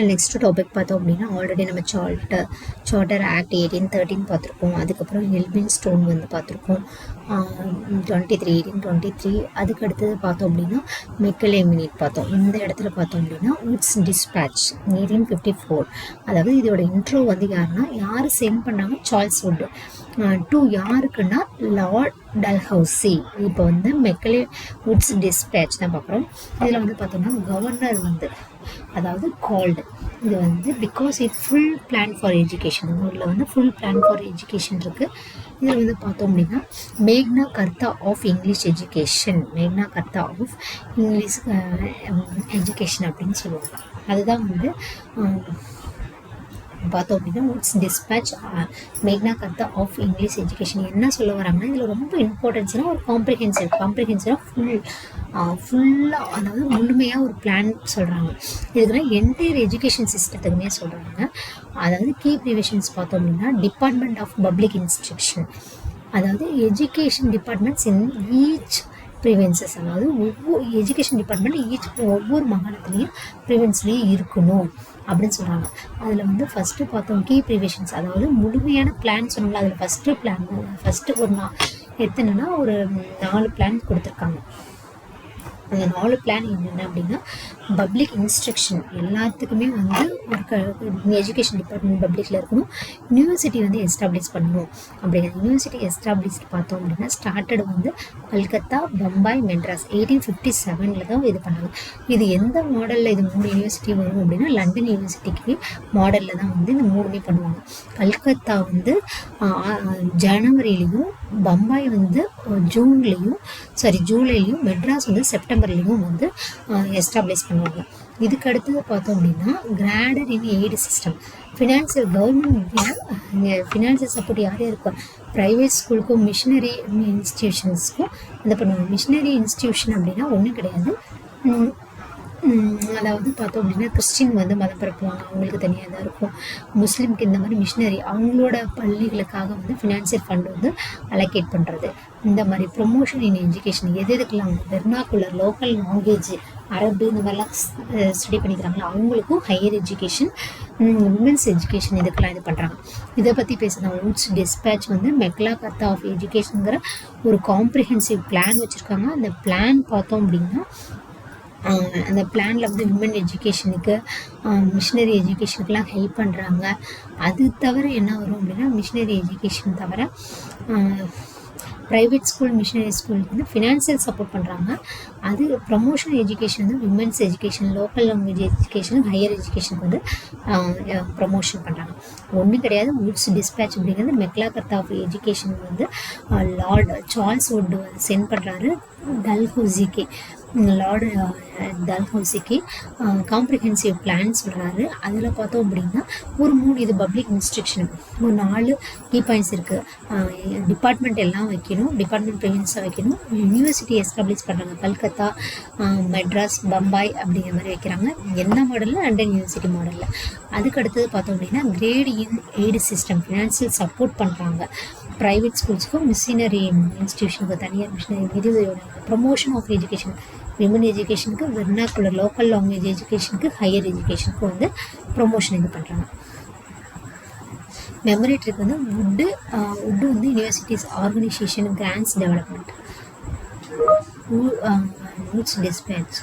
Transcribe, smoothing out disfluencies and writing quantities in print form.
Next topic பார்த்தோம் அப்படின்னா already நம்ம சார்ட்டர் ஆக்ட் 1813 பார்த்துருக்கோம். அதுக்கப்புறம் எல்பின் ஸ்டோன் வந்து பார்த்துருக்கோம் 1823. அதுக்கு அடுத்தது பார்த்தோம் அப்படின்னா மெக்கலே மினிட் பார்த்தோம். இந்த இடத்துல பார்த்தோம் அப்படின்னா உட்ஸ் டிஸ்பேட்ச் 1854. அதாவது இதோட இன்ட்ரோ வந்து யார் சென்ட் பண்ணாங்க? சார்ல்ஸ் வுட் டு யாருக்குன்னா லார்ட் டல்ஹவுசி. இப்போ வந்து மெக்கலே உட்ஸ் டிஸ்பேட்ச் தான் பார்க்குறோம். இதில் வந்து பார்த்தோம்னா கவர்னர் வந்து அதாவது கால்டு இது வந்து because it full plan for education. ஊரில் வந்து ஃபுல் பிளான் ஃபார் எஜுகேஷன் இருக்குது. இதில் வந்து பார்த்தோம் அப்படின்னா மேக்னா கர்த்தா ஆஃப் இங்கிலீஷ் எஜுகேஷன், மேக்னா கர்த்தா ஆஃப் இங்கிலீஷ் எஜுகேஷன் அப்படின்னு சொல்லுவாங்க. அதுதான் வந்து பார்த்தோம் அப்படின்னா உட்ஸ் டிஸ்பேட்ச் மேக்னா கர்த்தா ஆஃப் இங்கிலீஷ் எஜுகேஷன். என்ன சொல்ல வராங்கன்னா இதில் ரொம்ப இம்பார்ட்டன்ஸ்னால் ஒரு காம்ப்ரிஹென்சிவாக ஃபுல்லாக அதாவது முழுமையாக ஒரு பிளான் சொல்கிறாங்க. இதுக்குன்னா என்டையர் எஜுகேஷன் சிஸ்டத்துக்குமே சொல்கிறாங்க. அதாவது கீ ப்ரிவிஷன்ஸ் பார்த்தோம் அப்படின்னா டிபார்ட்மெண்ட் ஆஃப் பப்ளிக் இன்ஸ்ட்ரக்ஷன், அதாவது எஜுகேஷன் டிபார்ட்மெண்ட்ஸ் இன் ஈச் ப்ரிவென்சஸ், அதாவது ஒவ்வொரு எஜுகேஷன் டிபார்ட்மெண்ட் ஒவ்வொரு மாகாணத்துலேயும் ப்ரிவென்ஸ்லேயும் இருக்கணும் அப்படின்னு சொல்கிறாங்க. அதில் வந்து ஃபஸ்ட்டு பார்த்தோம் கீ ப்ரிவிஷன்ஸ், அதாவது முழுமையான பிளான் சொன்னால அதில் ஃபஸ்ட்டு ஒரு எத்தனைன்னா ஒரு 4 பிளான் கொடுத்துருக்காங்க. அந்த 4 பிளான் என்னென்ன அப்படின்னா பப்ளிக் இன்ஸ்ட்ரக்ஷன் எல்லாத்துக்குமே வந்து ஒரு எஜுகேஷன் டிபார்ட்மெண்ட் பப்ளிக்கில் இருக்கணும். யூனிவர்சிட்டி வந்து எஸ்டாப்ளிஷ் பண்ணணும். அப்படிங்கிற யூனிவர்சிட்டி எஸ்டாப்ளிஷ் பார்த்தோம் அப்படின்னா ஸ்டார்டட் வந்து கல்கத்தா, பம்பாய், மெட்ராஸ் 1857 தான் இது பண்ணாங்க. இது எந்த மாடலில் இது 3 யூனிவர்சிட்டி வரும் அப்படின்னா லண்டன் யூனிவர்சிட்டிக்கு மாடலில் தான் வந்து இந்த 3மே பண்ணுவாங்க. கல்கத்தா வந்து ஜனவரிலையும், பம்பாய் வந்து ஜூலைலையும், மெட்ராஸ் வந்து செப்டம்பர்லேயும் வந்து எஸ்டாப்ளிஷ் பண்ணுவாங்க. இதுக்கு அடுத்தது பார்த்தோம் அப்படின்னா granted in aid system, financial government financial support யார் இருக்கும்? ப்ரைவேட் ஸ்கூலுக்கும் மிஷினரி இன்ஸ்டிடியூஷன்ஸ்க்கும் இந்த பண்ணுவாங்க. மிஷினரி இன்ஸ்டிடியூஷன் அப்படின்னா ஒன்றும் கிடையாது. அதாவது பார்த்தோம் அப்படின்னா கிறிஸ்டின் வந்து மதம் பரப்புவாங்க, அவங்களுக்கு தனியாக தான் இருக்கும். முஸ்லீமுக்கு இந்த மாதிரி மிஷினரி அவங்களோட பள்ளிகளுக்காக வந்து ஃபினான்சியல் ஃபண்ட் வந்து அலோகேட் பண்ணுறது. இந்த மாதிரி ப்ரொமோஷன் இன் எஜுகேஷன் எதுக்கெல்லாம் வெர்னாக்குலர் லோக்கல் லாங்குவேஜ் அரபு இந்த மாதிரிலாம் ஸ்டடி பண்ணிக்கிறாங்களோ அவங்களுக்கும் ஹையர் எஜுகேஷன், உமன்ஸ் எஜுகேஷன் இதுக்கெல்லாம் இது பண்ணுறாங்க. இதை பற்றி பேசுகிறேன். உட்ஸ் டிஸ்பேட்ச் வந்து மெக்னா கர்த்தா ஆஃப் எஜுகேஷனுங்கிற ஒரு காம்ப்ரிஹென்சிவ் பிளான் வச்சுருக்காங்க. அந்த பிளான் பார்த்தோம் அப்படின்னா அந்த பிளானில் வந்து விமன் எஜுகேஷனுக்கு, மிஷினரி எஜுகேஷனுக்கெலாம் ஹெல்ப் பண்ணுறாங்க. அது தவிர என்ன வரும் அப்படின்னா மிஷினரி எஜுகேஷன் தவிர ப்ரைவேட் ஸ்கூல், மிஷினரி ஸ்கூலுக்கு வந்து ஃபினான்சியல் சப்போர்ட் பண்ணுறாங்க. அது ப்ரமோஷன் எஜுகேஷன் வந்து women's education, local language education, higher எஜுகேஷனுக்கு வந்து ப்ரமோஷன் பண்ணுறாங்க. ஒன்றும் கிடையாது. உட்ஸ் டிஸ்பேட்ச் அப்படிங்கிறது மெக்னா கர்த்தா ஆஃப் எஜுகேஷன் வந்து லார்ட் சார்ல்ஸ் வுட் சென்ட் பண்ணுறாரு டல்ஹவுசிக்கு. லார்டு டல்ஹவுசிக்கு காம்ப்ரிஹென்சிவ் பிளான் சொல்கிறாரு. அதில் பார்த்தோம் அப்படின்னா ஒரு 3 இது பப்ளிக் இன்ஸ்ட்ரக்ஷன், ஒரு 4 கீ பாயிண்ட்ஸ் இருக்குது. டிபார்ட்மெண்ட் எல்லாம் வைக்கணும், டிபார்ட்மெண்ட் ப்ரிவென்ஸாக வைக்கணும், யூனிவர்சிட்டி எஸ்டாப்ளிஷ் பண்ணுறாங்க. கல்கத்தா, மெட்ராஸ், பம்பாய் அப்படிங்கிற மாதிரி வைக்கிறாங்க. என்ன மாடலில்? லண்டன் யூனிவர்சிட்டி மாடலில். அதுக்கு அடுத்தது பார்த்தோம் அப்படின்னா grant in aid system, financial support பண்ணுறாங்க. ப்ரைவேட் ஸ்கூல்ஸுக்கும் மிஷினரி இன்ஸ்டிடியூஷனுக்கு தனியார் மிஷினரி இது ப்ரொமோஷன் ஆஃப் எஜுகேஷன், விமன் எஜுகேஷனுக்கு, வெர்னாக்குலர் லோக்கல் லாங்குவேஜ் எஜுகேஷனுக்கு, ஹையர் எஜுகேஷனுக்கு வந்து ப்ரொமோஷன் இது பண்ணுறாங்க. மெமரேட்டருக்கு வந்து வுட்டு வந்து universities organisation grants development. Wood's dispatch